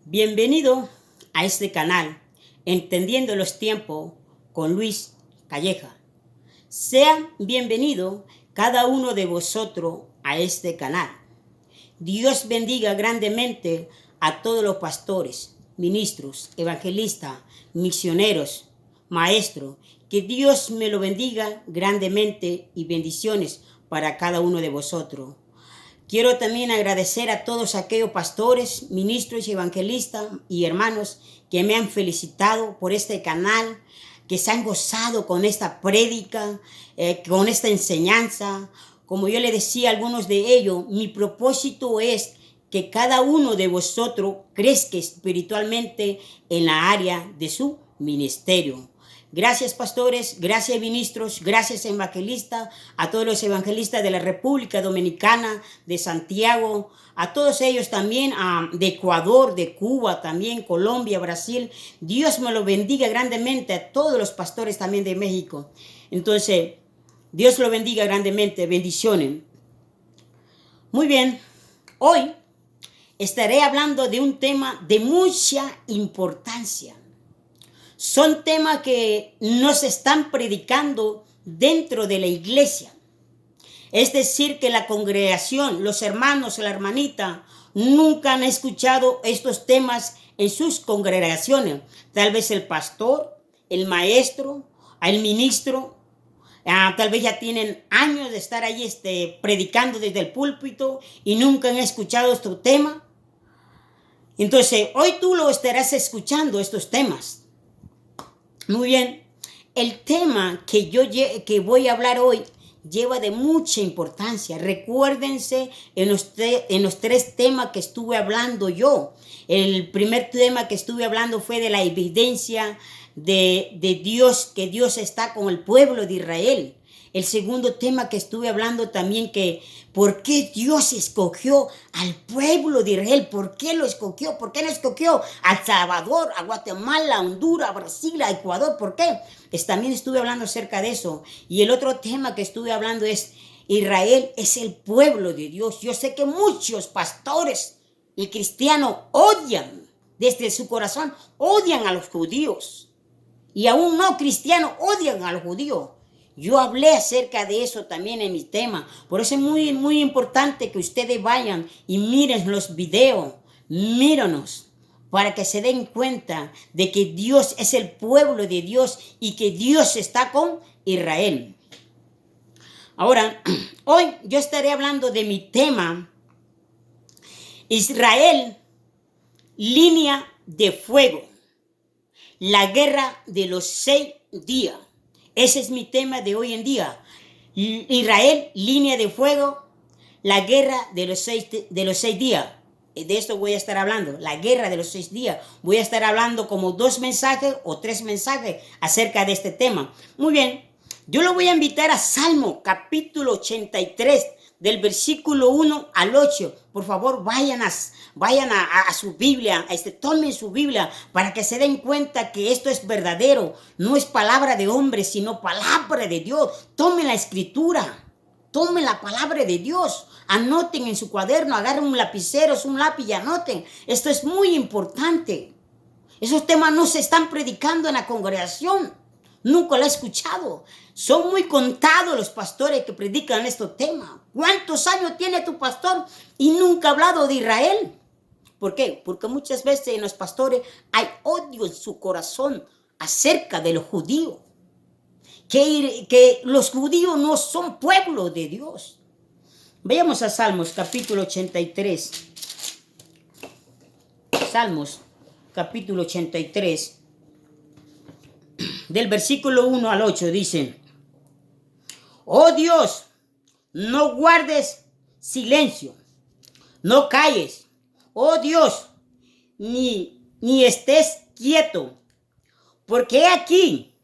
Bienvenido a este canal, Entendiendo los Tiempos con Luis Calleja. Sean bienvenidos cada uno de vosotros a este canal. Dios bendiga grandemente a todos los pastores, ministros, evangelistas, misioneros, maestros. Que Dios me lo bendiga grandemente y bendiciones para cada uno de vosotros. Quiero también agradecer a todos aquellos pastores, ministros y evangelistas y hermanos que me han felicitado por este canal, que se han gozado con esta prédica, con esta enseñanza. Como yo le decía a algunos de ellos, mi propósito es que cada uno de vosotros crezca espiritualmente en la área de su ministerio. Gracias pastores, gracias ministros, gracias evangelistas, a todos los evangelistas de la República Dominicana, de Santiago, a todos ellos también, de Ecuador, de Cuba, también Colombia, Brasil. Dios me lo bendiga grandemente a todos los pastores también de México. Entonces, Dios lo bendiga grandemente, bendiciones. Muy bien, hoy estaré hablando de un tema de mucha importancia. Son temas que nos están predicando dentro de la iglesia. Es decir, que la congregación, los hermanos, la hermanita, nunca han escuchado estos temas en sus congregaciones. Tal vez el pastor, el maestro, el ministro, tal vez ya tienen años de estar ahí predicando desde el púlpito y nunca han escuchado estos temas. Entonces, hoy tú lo estarás escuchando, estos temas. Muy bien, el tema que voy a hablar hoy lleva de mucha importancia. Recuérdense en los tres temas que estuve hablando yo. El primer tema que estuve hablando fue de la evidencia de Dios, que Dios está con el pueblo de Israel. El segundo tema que estuve hablando también, que por qué Dios escogió al pueblo de Israel, por qué lo escogió, por qué no escogió a El Salvador, a Guatemala, a Honduras, a Brasil, a Ecuador, ¿por qué? También estuve hablando acerca de eso. Y el otro tema que estuve hablando es Israel es el pueblo de Dios. Yo sé que muchos pastores y cristianos odian, desde su corazón, odian a los judíos. Y aún no cristianos odian a los judíos. Yo hablé acerca de eso también en mi tema. Por eso es muy, muy importante que ustedes vayan y miren los videos. Míranos para que se den cuenta de que Dios es el pueblo de Dios y que Dios está con Israel. Ahora, hoy yo estaré hablando de mi tema. Israel, línea de fuego. La guerra de los 6 días. Ese es mi tema de hoy en día. Israel, línea de fuego, la guerra de los seis días. De esto voy a estar hablando, la guerra de los 6 días. Voy a estar hablando como 2 mensajes o 3 mensajes acerca de este tema. Muy bien, yo lo voy a invitar a Salmo capítulo 83, del versículo 1 al 8. Por favor, vayan a su Biblia, tomen su Biblia para que se den cuenta que esto es verdadero. No es palabra de hombre, sino palabra de Dios. Tomen la escritura, tomen la palabra de Dios. Anoten en su cuaderno, agarren un lapicero, un lápiz y anoten. Esto es muy importante. Esos temas no se están predicando en la congregación. Nunca lo he escuchado. Son muy contados los pastores que predican estos temas. ¿Cuántos años tiene tu pastor y nunca ha hablado de Israel? ¿Por qué? Porque muchas veces en los pastores hay odio en su corazón acerca de los judíos. Que los judíos no son pueblo de Dios. Veamos a Salmos capítulo 83. Salmos capítulo 83. Del versículo 1 al 8 dice: Oh Dios, no guardes silencio, no calles, oh Dios, ni estés quieto, porque aquí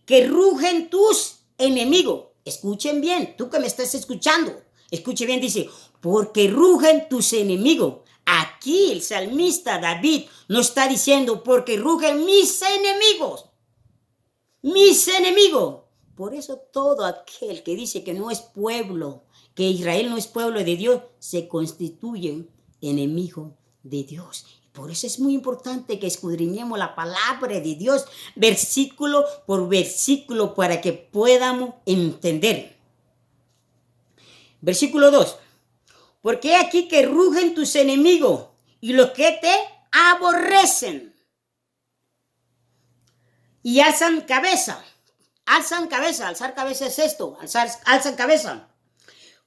que rugen tus enemigos. Escuchen bien, tú que me estás escuchando, escuche bien, dice, porque rugen tus enemigos. Aquí el salmista David no está diciendo porque rugen mis enemigos. Mis enemigos. Por eso todo aquel que dice que no es pueblo, que Israel no es pueblo de Dios, se constituye enemigo de Dios. Por eso es muy importante que escudriñemos la palabra de Dios, versículo por versículo, para que podamos entender. Versículo 2. Porque he aquí que rugen tus enemigos y los que te aborrecen. Y alzan cabeza. Alzan cabeza. Alzar cabeza es esto. Alzan cabeza.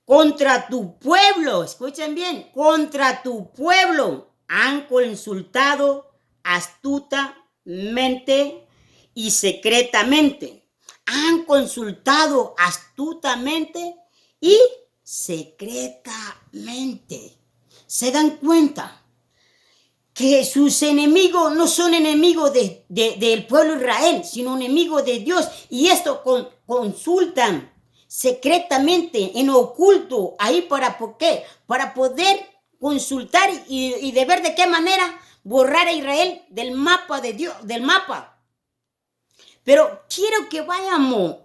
Contra tu pueblo. Escuchen bien. Contra tu pueblo han consultado astutamente y secretamente. Han consultado astutamente y secretamente. ¿Se dan cuenta? Que sus enemigos no son enemigos del pueblo de Israel, sino enemigos de Dios. Y esto consultan secretamente, en oculto, ahí para ¿por qué? Para poder consultar y de ver de qué manera borrar a Israel del mapa de Dios, del mapa. Pero quiero que vayamos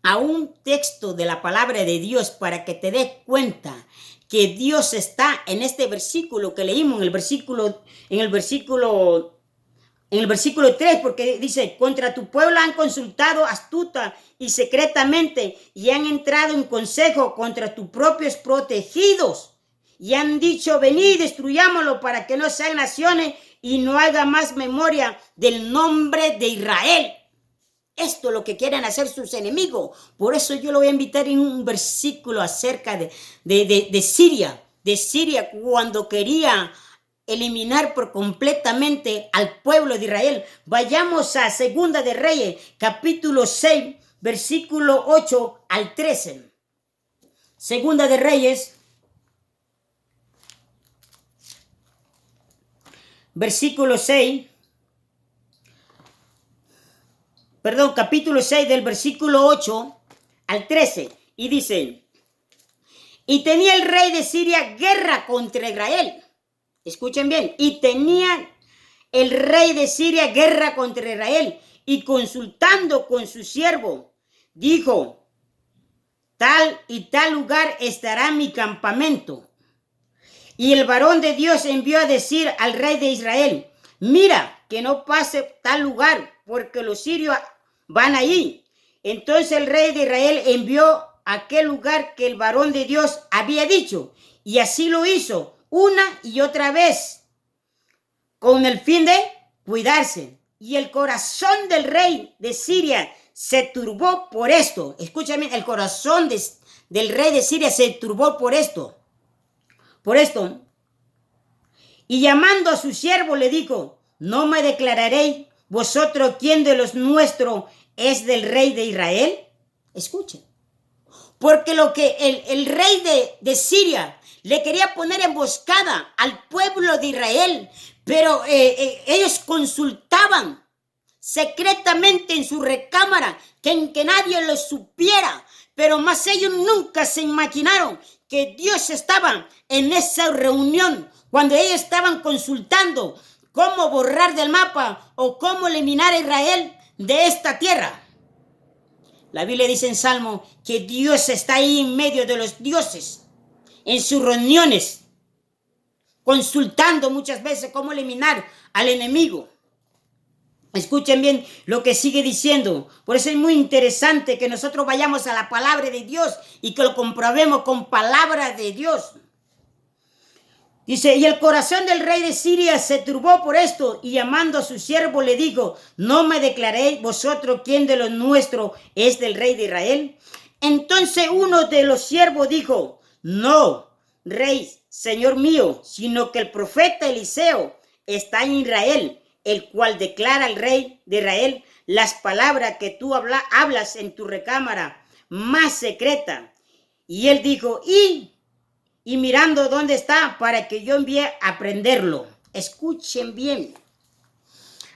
a un texto de la palabra de Dios para que te des cuenta que Dios está en este versículo que leímos, en el versículo 3, porque dice, contra tu pueblo han consultado astuta y secretamente y han entrado en consejo contra tus propios protegidos y han dicho, venid, destruyámoslo para que no sean naciones y no haga más memoria del nombre de Israel. Esto es lo que quieren hacer sus enemigos. Por eso yo lo voy a invitar en un versículo acerca de Siria. De Siria, cuando quería eliminar por completamente al pueblo de Israel. Vayamos a Segunda de Reyes, capítulo 6, versículo 8 al 13. Segunda de Reyes, capítulo 6 del versículo 8 al 13. Y dice, y tenía el rey de Siria guerra contra Israel. Escuchen bien, y tenía el rey de Siria guerra contra Israel. Y consultando con su siervo, dijo, tal y tal lugar estará mi campamento. Y el varón de Dios envió a decir al rey de Israel, mira, que no pase tal lugar, porque los sirios van allí. Entonces el rey de Israel envió a aquel lugar que el varón de Dios había dicho, y así lo hizo una y otra vez, con el fin de cuidarse. Y el corazón del rey de Siria se turbó por esto. Escúchame, el corazón del rey de Siria se turbó por esto. Por esto. Y llamando a su siervo le dijo, ¿no me declararéis vosotros quién de los nuestros es del rey de Israel? Escuchen. Porque lo que el rey de Siria le quería poner emboscada al pueblo de Israel, pero ellos consultaban secretamente en su recámara, que nadie lo supiera, pero más ellos nunca se imaginaron que Dios estaba en esa reunión, cuando ellos estaban consultando cómo borrar del mapa o cómo eliminar a Israel de esta tierra. La Biblia dice en Salmo que Dios está ahí en medio de los dioses, en sus reuniones, consultando muchas veces cómo eliminar al enemigo. Escuchen bien lo que sigue diciendo. Por eso es muy interesante que nosotros vayamos a la palabra de Dios y que lo comprobemos con palabra de Dios. Dice, y el corazón del rey de Siria se turbó por esto, y llamando a su siervo le dijo, ¿no me declaréis vosotros quién de los nuestros es del rey de Israel? Entonces uno de los siervos dijo, no, rey, señor mío, sino que el profeta Eliseo está en Israel, el cual declara al rey de Israel las palabras que tú hablas en tu recámara más secreta. Y él dijo, y mirando dónde está para que yo envíe a prenderlo. Escuchen bien.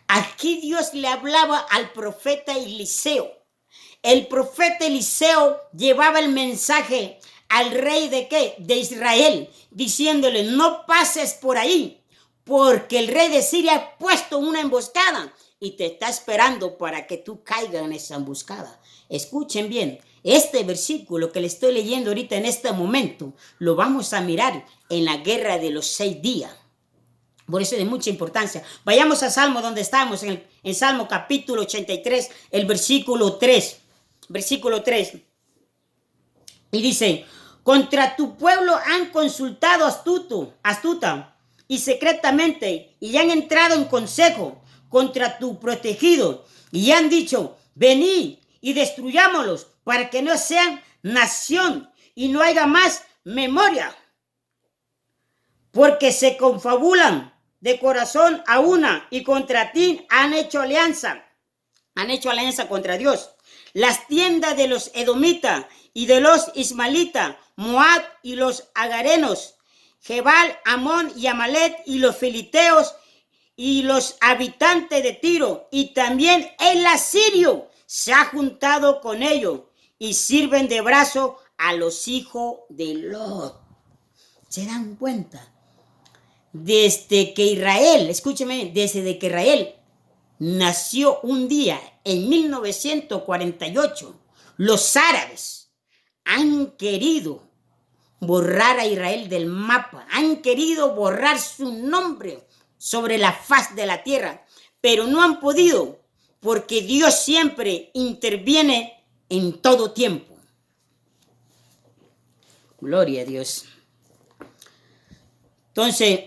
Aquí Dios le hablaba al profeta Eliseo. El profeta Eliseo llevaba el mensaje al rey ¿de qué? De Israel, diciéndole, no pases por ahí, porque el rey de Siria ha puesto una emboscada y te está esperando para que tú caigas en esa emboscada. Escuchen bien, este versículo que le estoy leyendo ahorita en este momento, lo vamos a mirar en la guerra de los 6 días. Por eso es de mucha importancia. Vayamos a Salmo donde estamos, en Salmo capítulo 83, el versículo 3. Versículo 3. Y dice, contra tu pueblo han consultado astuta y secretamente, y han entrado en consejo contra tu protegido, y han dicho, venid y destruyámoslos, para que no sean nación y no haya más memoria. Porque se confabulan de corazón a una, y contra ti han hecho alianza contra Dios. Las tiendas de los edomitas y de los ismaelitas, Moab y los agarenos, Jebal, Amón y Amalek y los filisteos y los habitantes de Tiro, y también el asirio se ha juntado con ellos y sirven de brazo a los hijos de Lot. ¿Se dan cuenta? Desde que Israel nació un día en 1948, los árabes han querido borrar a Israel del mapa, han querido borrar su nombre sobre la faz de la tierra, pero no han podido, porque Dios siempre interviene en todo tiempo. Gloria a Dios. Entonces,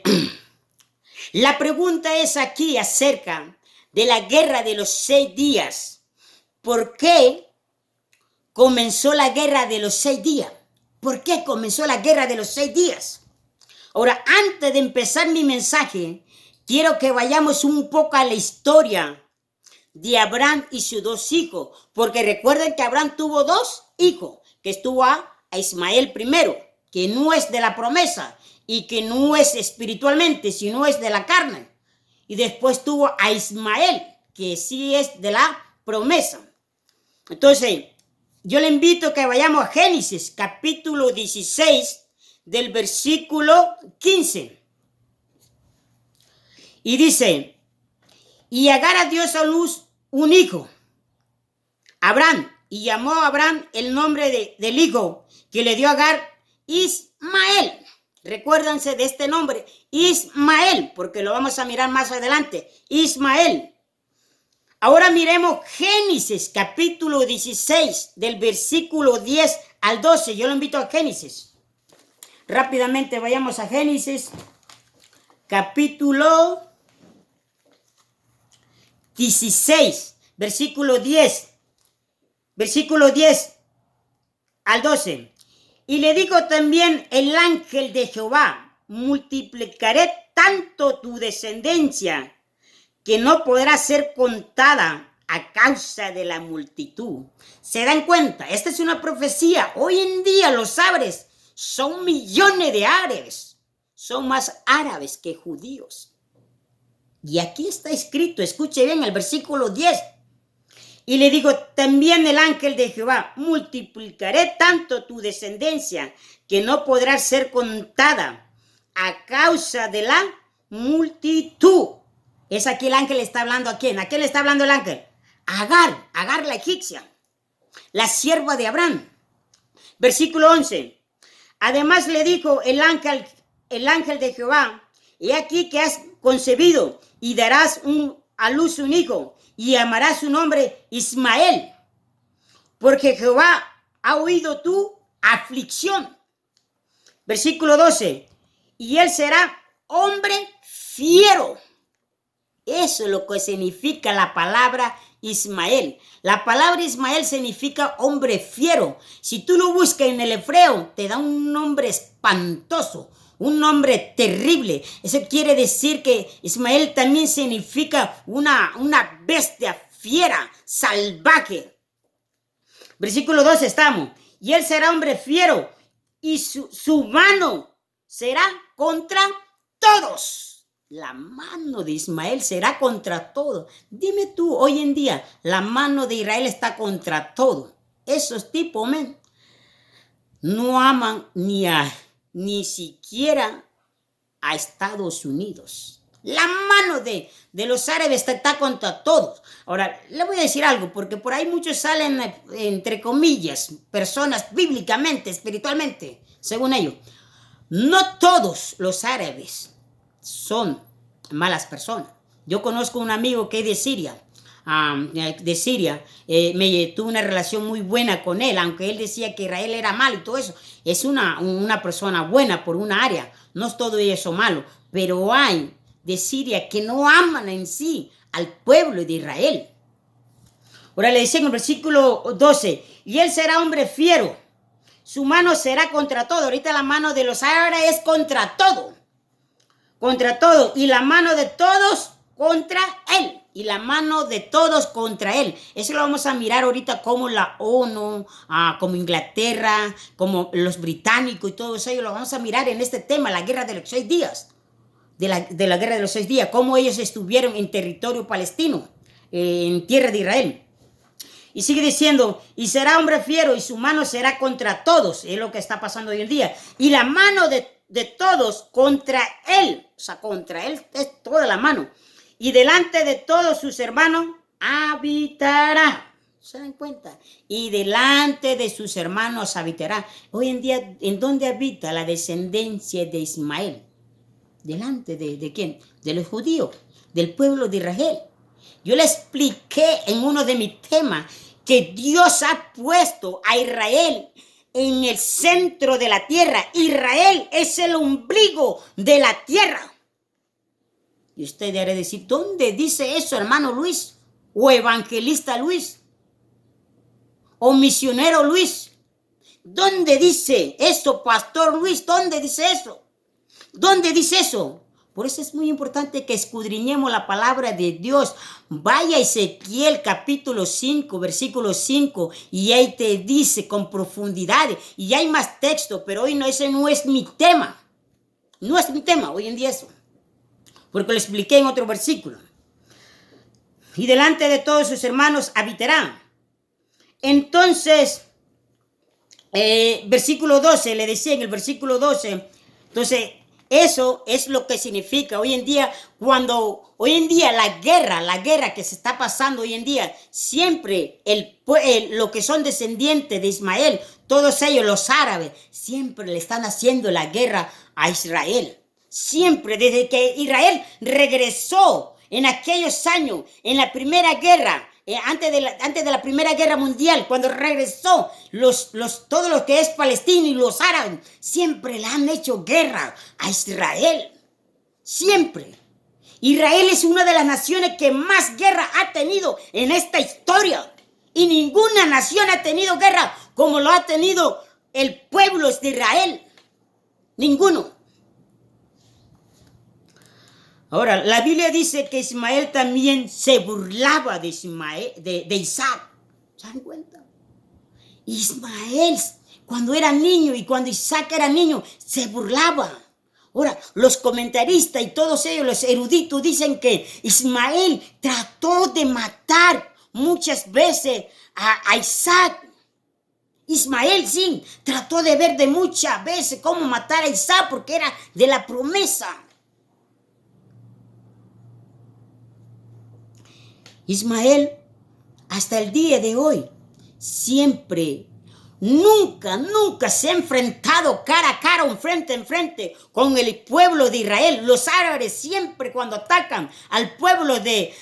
la pregunta es aquí acerca de la guerra de los 6 días. ¿Por qué comenzó la guerra de los 6 días? ¿Por qué comenzó la guerra de los 6 días? Ahora, antes de empezar mi mensaje, quiero que vayamos un poco a la historia de Abraham y sus 2 hijos, porque recuerden que Abraham tuvo 2 hijos, que estuvo a Ismael primero, que no es de la promesa y que no es espiritualmente, sino es de la carne. Y después tuvo a Ismael, que sí es de la promesa. Entonces, yo le invito a que vayamos a Génesis, capítulo 16, del versículo 15. Y dice, y Agar dio a luz un hijo, Abraham, y llamó a Abraham el nombre del hijo que le dio a Agar, Ismael. Recuérdense de este nombre, Ismael, porque lo vamos a mirar más adelante, Ismael. Ahora miremos Génesis, capítulo 16, del versículo 10 al 12. Yo lo invito a Génesis. Rápidamente vayamos a Génesis, capítulo 16, versículo 10. Versículo 10 al 12. Y le dijo también el ángel de Jehová, multiplicaré tanto tu descendencia que no podrá ser contada a causa de la multitud. ¿Se dan cuenta? Esta es una profecía. Hoy en día los árabes son millones de árabes. Son más árabes que judíos. Y aquí está escrito, escuche bien el versículo 10. Y le digo también el ángel de Jehová, multiplicaré tanto tu descendencia que no podrá ser contada a causa de la multitud. Es aquí el ángel está hablando a quién. ¿A quién le está hablando el ángel? Agar la egipcia, la sierva de Abraham. Versículo 11. Además le dijo el ángel de Jehová, he aquí que has concebido y darás a luz un hijo y llamarás su nombre Ismael, porque Jehová ha oído tu aflicción. Versículo 12. Y él será hombre fiero. Eso es lo que significa la palabra Ismael. La palabra Ismael significa hombre fiero. Si tú lo buscas en el hebreo, te da un nombre espantoso, un nombre terrible. Eso quiere decir que Ismael también significa una bestia fiera, salvaje. Versículo 12 estamos. Y él será hombre fiero y su mano será contra todos. La mano de Ismael será contra todo. Dime tú, hoy en día, la mano de Israel está contra todo. Esos tipos, no aman ni siquiera a Estados Unidos. La mano de los árabes está contra todos. Ahora, le voy a decir algo, porque por ahí muchos salen, entre comillas, personas bíblicamente, espiritualmente, según ellos. No todos los árabes son malas personas. Yo conozco un amigo que es de Siria. Tuve una relación muy buena con él, aunque él decía que Israel era malo y todo eso. Es una persona buena por una área, no es todo eso malo, pero hay de Siria que no aman en sí al pueblo de Israel. Ahora le dice en el versículo 12, y él será hombre fiero, su mano será contra todo. Ahorita la mano de los árabes es contra todo, y la mano de todos contra él. Y la mano de todos contra él. Eso lo vamos a mirar ahorita como la ONU, como Inglaterra, como los británicos y todo eso. Lo vamos a mirar en este tema, la guerra de los 6 días. De la guerra de los 6 días. Cómo ellos estuvieron en territorio palestino, en tierra de Israel. Y sigue diciendo, y será hombre fiero y su mano será contra todos. Es lo que está pasando hoy en día. Y la mano de todos contra él. O sea, contra él es toda la mano. Y delante de todos sus hermanos habitará. ¿Se dan cuenta? Y delante de sus hermanos habitará. Hoy en día, ¿en dónde habita la descendencia de Ismael? ¿Delante de quién? De los judíos, del pueblo de Israel. Yo le expliqué en uno de mis temas que Dios ha puesto a Israel en el centro de la tierra. Israel es el ombligo de la tierra. Y usted debe decir, ¿dónde dice eso, hermano Luis? ¿O evangelista Luis? ¿O misionero Luis? ¿Dónde dice eso, pastor Luis? ¿Dónde dice eso? ¿Dónde dice eso? Por eso es muy importante que escudriñemos la palabra de Dios. Vaya a Ezequiel capítulo 5, versículo 5, y ahí te dice con profundidad. Y hay más texto, pero hoy ese no es mi tema. No es mi tema hoy en día eso. Porque lo expliqué en otro versículo. Y delante de todos sus hermanos habitarán. Entonces, versículo 12, le decía en el versículo 12, entonces, eso es lo que significa hoy en día, la guerra que se está pasando hoy en día, siempre lo que son descendientes de Ismael, todos ellos, los árabes, siempre le están haciendo la guerra a Israel. Siempre, desde que Israel regresó en aquellos años, en la primera guerra, antes de la Primera Guerra Mundial, cuando regresó todo lo que es palestino y los árabes, siempre le han hecho guerra a Israel. Siempre. Israel es una de las naciones que más guerra ha tenido en esta historia. Y ninguna nación ha tenido guerra como lo ha tenido el pueblo de Israel. Ninguno. Ahora, la Biblia dice que Ismael también se burlaba de Isaac. ¿Se dan cuenta? Ismael, cuando era niño y cuando Isaac era niño, se burlaba. Ahora, los comentaristas y todos ellos, los eruditos, dicen que Ismael trató de matar muchas veces a Isaac. Ismael, sí, trató de ver de muchas veces cómo matar a Isaac porque era de la promesa. Ismael, hasta el día de hoy, nunca se ha enfrentado cara a cara, frente en frente con el pueblo de Israel. Los árabes siempre cuando atacan al pueblo de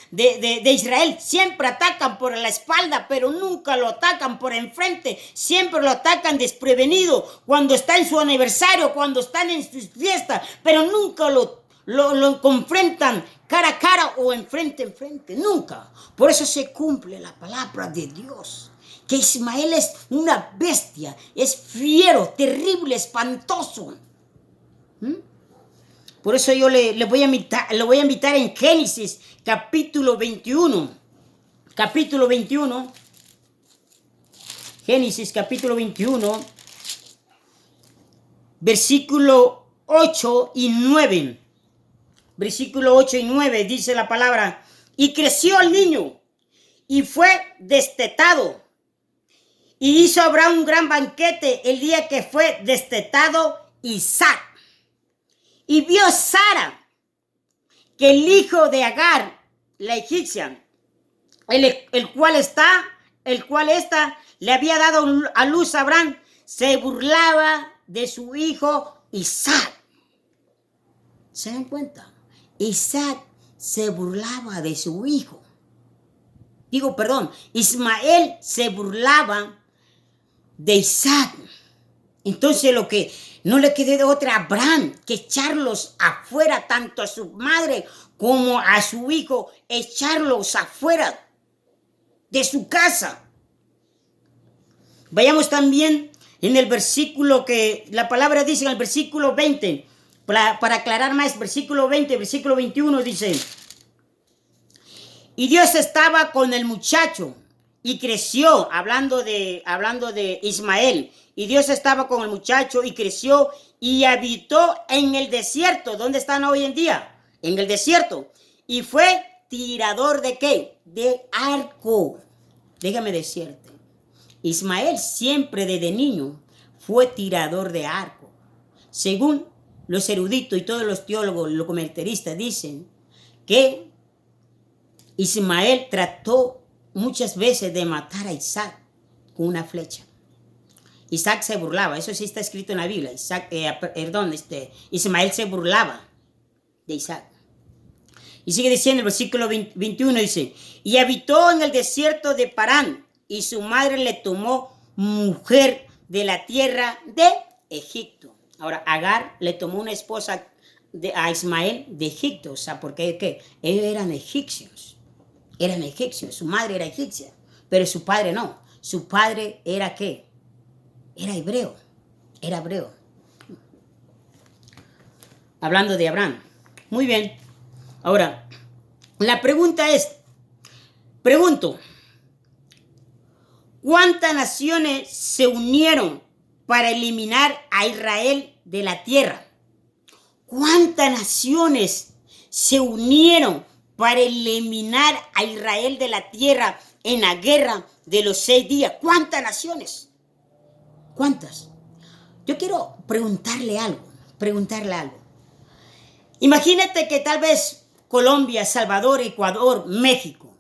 Israel, siempre atacan por la espalda, pero nunca lo atacan por enfrente. Siempre lo atacan desprevenido cuando está en su aniversario, cuando están en sus fiestas, pero nunca lo confrontan cara a cara o enfrente en frente, nunca. Por eso se cumple la palabra de Dios, que Ismael es una bestia, es fiero, terrible, espantoso. Por eso yo le voy a invitar en Génesis capítulo 21. Capítulo 21. Génesis capítulo 21. Versículo 8 y 9. Versículo 8 y 9 dice la palabra, y creció el niño y fue destetado. Y hizo Abraham un gran banquete el día que fue destetado Isaac. Y vio Sara que el hijo de Agar, la egipcia, el cual ésta le había dado a luz a Abraham, se burlaba de su hijo Isaac. ¿Se dan cuenta? Isaac se burlaba de su hijo. Ismael se burlaba de Isaac. Entonces lo que no le quedó de otra a Abraham que echarlos afuera, tanto a su madre como a su hijo, echarlos afuera de su casa. Vayamos también en el versículo que la palabra dice, en el versículo 20, para aclarar más, versículo 20, versículo 21 dice: y Dios estaba con el muchacho y creció, hablando de Ismael, y Dios estaba con el muchacho y creció y habitó en el desierto. ¿Dónde están hoy en día? En el desierto. Y fue tirador ¿de qué? De arco. Déjame decirte, Ismael siempre desde niño fue tirador de arco. Según los eruditos y todos los teólogos, los comentaristas dicen que Ismael trató muchas veces de matar a Isaac con una flecha. Isaac se burlaba, eso sí está escrito en la Biblia. Ismael se burlaba de Isaac. Y sigue diciendo el versículo 21, dice: y habitó en el desierto de Parán, y su madre le tomó mujer de la tierra de Egipto. Ahora, Agar le tomó una esposa a Ismael de Egipto, o sea, porque ¿qué? Ellos eran egipcios, su madre era egipcia, pero su padre no, su padre era ¿qué? Era hebreo. Hablando de Abraham. Muy bien. Ahora, la pregunta es, ¿cuántas naciones se unieron para eliminar a Israel de la tierra? ¿Cuántas naciones se unieron para eliminar a Israel de la tierra en la guerra de los 6 días? ¿Cuántas naciones? ¿Cuántas? Yo quiero preguntarle algo. Imagínate que tal vez Colombia, Salvador, Ecuador, México,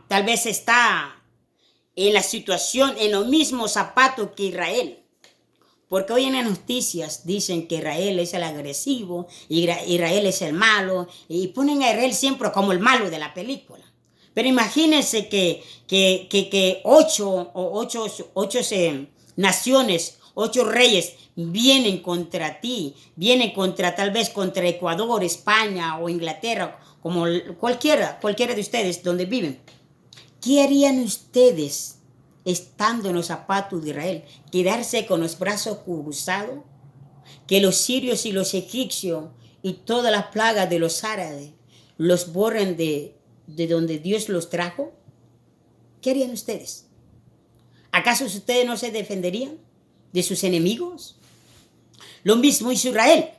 tal vez está en la situación, en los mismos zapatos que Israel. Porque hoy en las noticias dicen que Israel es el agresivo, Israel es el malo, y ponen a Israel siempre como el malo de la película. Pero imagínense que 8 naciones, 8 reyes vienen contra ti, vienen tal vez contra Ecuador, España o Inglaterra, como cualquiera de ustedes donde viven. ¿Qué harían ustedes estando en los zapatos de Israel? ¿Quedarse con los brazos cruzados? ¿Que los sirios y los egipcios y todas las plagas de los árabes los borren de donde Dios los trajo? ¿Qué harían ustedes? ¿Acaso ustedes no se defenderían de sus enemigos? Lo mismo hizo Israel.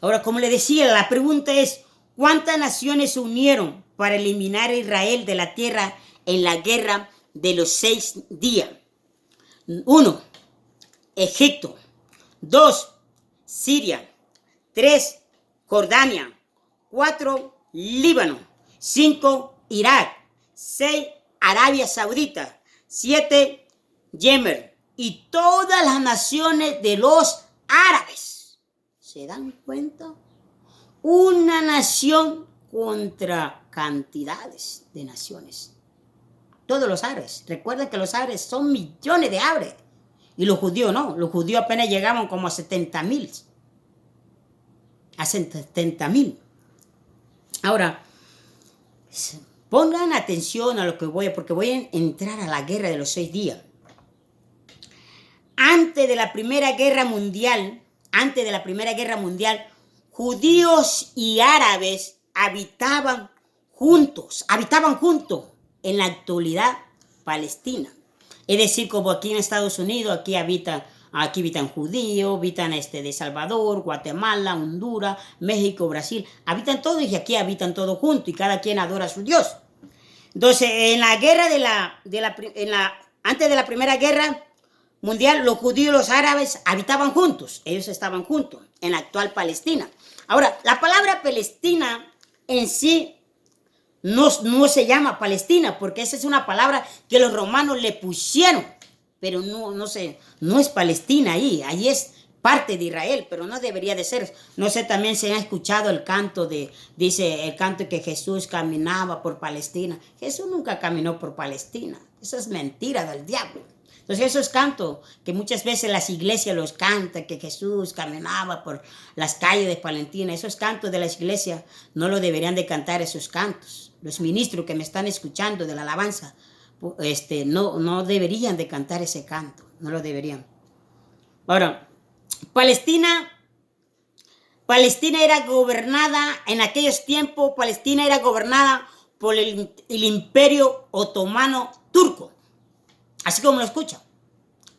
Ahora, como le decía, la pregunta es, ¿cuántas naciones se unieron para eliminar a Israel de la tierra en la guerra de los 6 días? 1, Egipto. 2, Siria. 3, Jordania. 4, Líbano. 5, Irak. 6, Arabia Saudita. 7, Yemen. Y todas las naciones de los árabes. ¿Se dan cuenta? Una nación contra cantidades de naciones. Todos los árabes. Recuerden que los árabes son millones de árabes. Y los judíos no. Los judíos apenas llegaban como a 70,000. A 70,000. Ahora, pongan atención a lo que porque voy a entrar a la guerra de los 6 días. Antes de la Primera Guerra Mundial, judíos y árabes habitaban juntos. En la actualidad, Palestina. Es decir, como aquí en Estados Unidos, aquí habitan judíos, habitan de Salvador, Guatemala, Honduras, México, Brasil. Habitan todos y aquí habitan todos juntos y cada quien adora a su Dios. Entonces, en la guerra antes de la Primera Guerra Mundial, los judíos y los árabes habitaban juntos. Ellos estaban juntos en la actual Palestina. Ahora, la palabra Palestina en sí no se llama Palestina, porque esa es una palabra que los romanos le pusieron. Pero no es Palestina ahí es parte de Israel, pero no debería de ser. No sé, también se ha escuchado el canto dice el canto que Jesús caminaba por Palestina. Jesús nunca caminó por Palestina. Eso es mentira del diablo. Entonces esos cantos que muchas veces las iglesias los cantan, que Jesús caminaba por las calles de Palestina, esos cantos de las iglesias no lo deberían de cantar esos cantos. Los ministros que me están escuchando de la alabanza, no deberían de cantar ese canto, no lo deberían. Ahora, Palestina era gobernada, en aquellos tiempos, Palestina era gobernada por el Imperio Otomano Turco. Así como lo escuchan.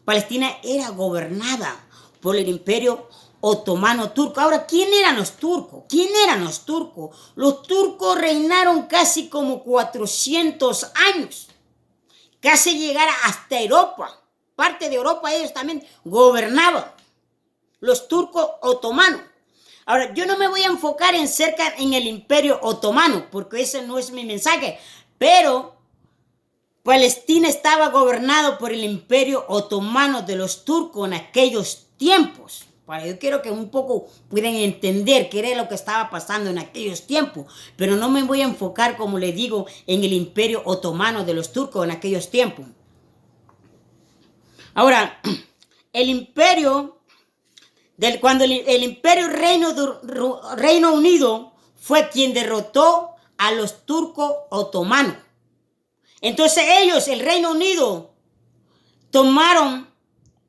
Palestina era gobernada por el Imperio Otomano Turco. Ahora, ¿quién eran los turcos? ¿Quién eran los turcos? Los turcos reinaron casi como 400 años. Casi llegar hasta Europa. Parte de Europa ellos también gobernaban. Los turcos otomanos. Ahora, yo no me voy a enfocar en el Imperio Otomano, porque ese no es mi mensaje. Pero Palestina estaba gobernado por el Imperio Otomano de los turcos en aquellos tiempos. Yo quiero que un poco puedan entender qué era lo que estaba pasando en aquellos tiempos. Pero no me voy a enfocar, como le digo, en el Imperio Otomano de los turcos en aquellos tiempos. Ahora, cuando el Imperio Reino Unido fue quien derrotó a los turcos otomanos. Entonces ellos, el Reino Unido, tomaron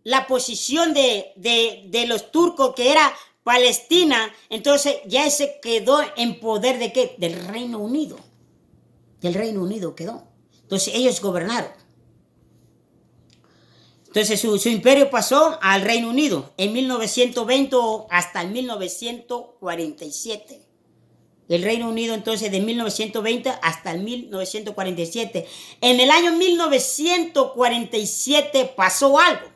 la posición de los turcos, que era Palestina. Entonces ya se quedó en poder ¿de qué? Del Reino Unido. Del Reino Unido quedó. Entonces ellos gobernaron. Entonces su imperio pasó al Reino Unido en 1920 hasta el 1947. El Reino Unido entonces de 1920 hasta el 1947. En el año 1947 pasó algo.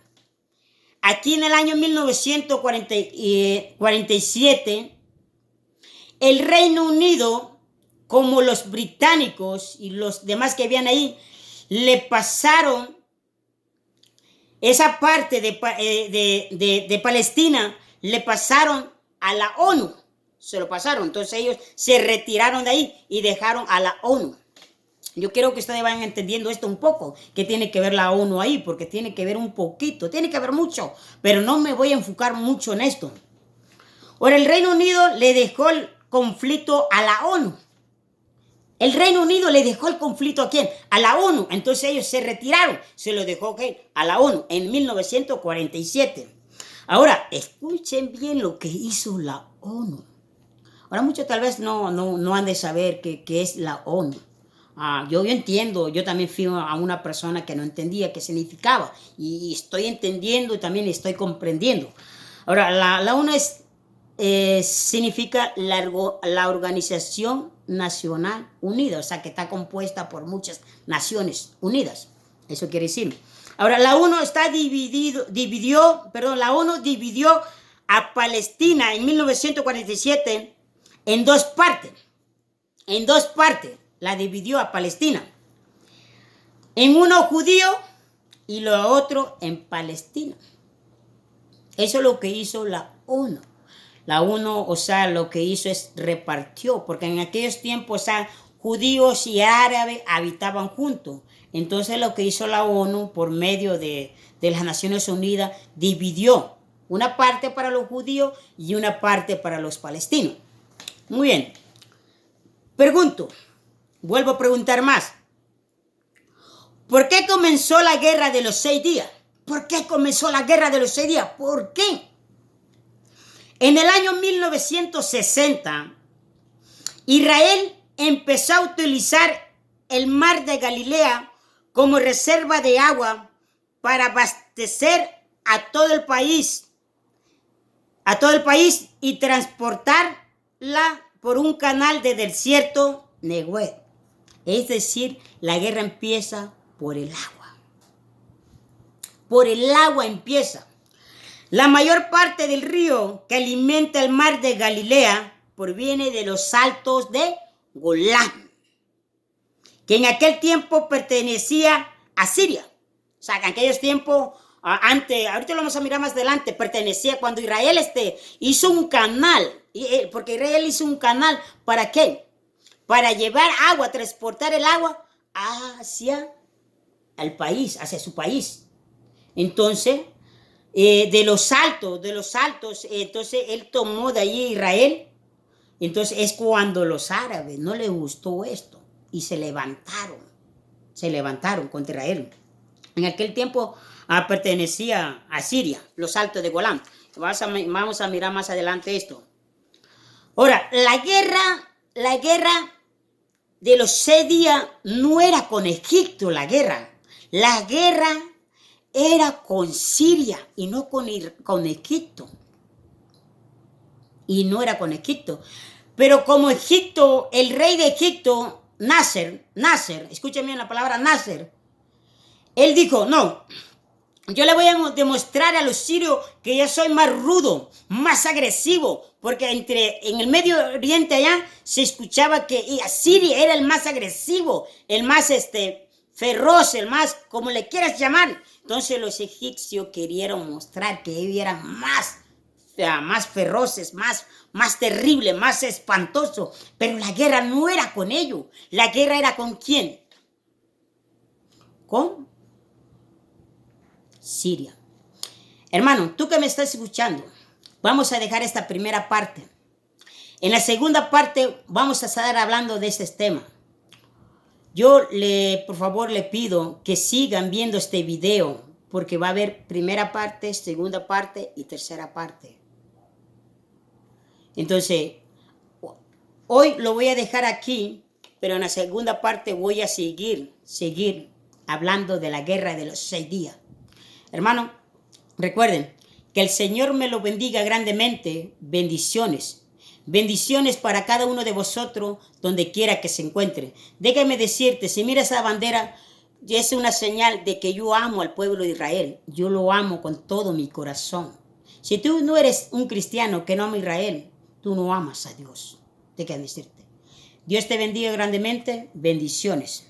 Aquí en el año 1947, el Reino Unido, como los británicos y los demás que habían ahí, le pasaron esa parte de Palestina, le pasaron a la ONU. Se lo pasaron. Entonces ellos se retiraron de ahí y dejaron a la ONU. Yo quiero que ustedes vayan entendiendo esto un poco, que tiene que ver la ONU ahí, porque tiene que ver un poquito, tiene que ver mucho, pero no me voy a enfocar mucho en esto. Ahora, el Reino Unido le dejó el conflicto a la ONU. El Reino Unido le dejó el conflicto ¿a quién? A la ONU. Entonces ellos se retiraron, se lo dejó ¿qué? A la ONU en 1947. Ahora, escuchen bien lo que hizo la ONU. Ahora muchos tal vez no han de saber qué es la ONU. Yo entiendo, yo también fui a una persona que no entendía qué significaba. Y estoy entendiendo y también estoy comprendiendo. Ahora, la ONU significa la Organización Nacional Unida. O sea, que está compuesta por muchas Naciones Unidas. Eso quiere decir. Ahora, la ONU la ONU dividió a Palestina en 1947 en dos partes. En dos partes la dividió a Palestina. En uno judío y lo otro en Palestina. Eso es lo que hizo la ONU. La ONU, o sea, lo que hizo es repartió, porque en aquellos tiempos, o sea, judíos y árabes habitaban juntos. Entonces lo que hizo la ONU por medio de las Naciones Unidas dividió una parte para los judíos y una parte para los palestinos. Muy bien. Pregunto, vuelvo a preguntar más. ¿Por qué comenzó la guerra de los 6 días? ¿Por qué comenzó la guerra de los 6 días? ¿Por qué? En el año 1960, Israel empezó a utilizar el mar de Galilea como reserva de agua para abastecer a todo el país y transportarla por un canal de desierto Negev. Es decir, la guerra empieza por el agua. Por el agua empieza. La mayor parte del río que alimenta el mar de Galilea proviene de los altos de Golán, que en aquel tiempo pertenecía a Siria. O sea, que en aquellos tiempos Antes, ahorita lo vamos a mirar más adelante, pertenecía cuando Israel hizo un canal, porque Israel hizo un canal, ¿para qué? Para llevar agua, transportar el agua hacia el país, hacia su país. Entonces, de los altos, entonces él tomó de allí Israel. Entonces es cuando los árabes no les gustó esto y se levantaron contra Israel. En aquel tiempo pertenecía a Siria, los altos de Golán. Vamos a mirar más adelante esto. Ahora, la guerra de los 6 días no era con Egipto la guerra. La guerra era con Siria y no con Egipto. Y no era con Egipto. Pero como Egipto, el rey de Egipto, Nasser, escuchen bien la palabra Nasser, él dijo, no, yo le voy a demostrar a los sirios que yo soy más rudo, más agresivo, porque en el Medio Oriente allá se escuchaba que Siria era el más agresivo, el más feroz, el más, como le quieras llamar. Entonces los egipcios querían mostrar que ellos eran más feroces, más terrible, más espantoso. Pero la guerra no era con ellos. La guerra era con ¿quién? Con Siria. Hermano, tú que me estás escuchando, vamos a dejar esta primera parte. En la segunda parte vamos a estar hablando de este tema. Yo por favor le pido que sigan viendo este video, porque va a haber primera parte, segunda parte y tercera parte. Entonces, hoy lo voy a dejar aquí, pero en la segunda parte voy a seguir hablando de la guerra de los 6 días. Hermano, recuerden que el Señor me lo bendiga grandemente. Bendiciones. Bendiciones para cada uno de vosotros donde quiera que se encuentre. Déjame decirte, si miras esa bandera, es una señal de que yo amo al pueblo de Israel. Yo lo amo con todo mi corazón. Si tú no eres un cristiano que no ama a Israel, tú no amas a Dios. Déjame decirte. Dios te bendiga grandemente. Bendiciones.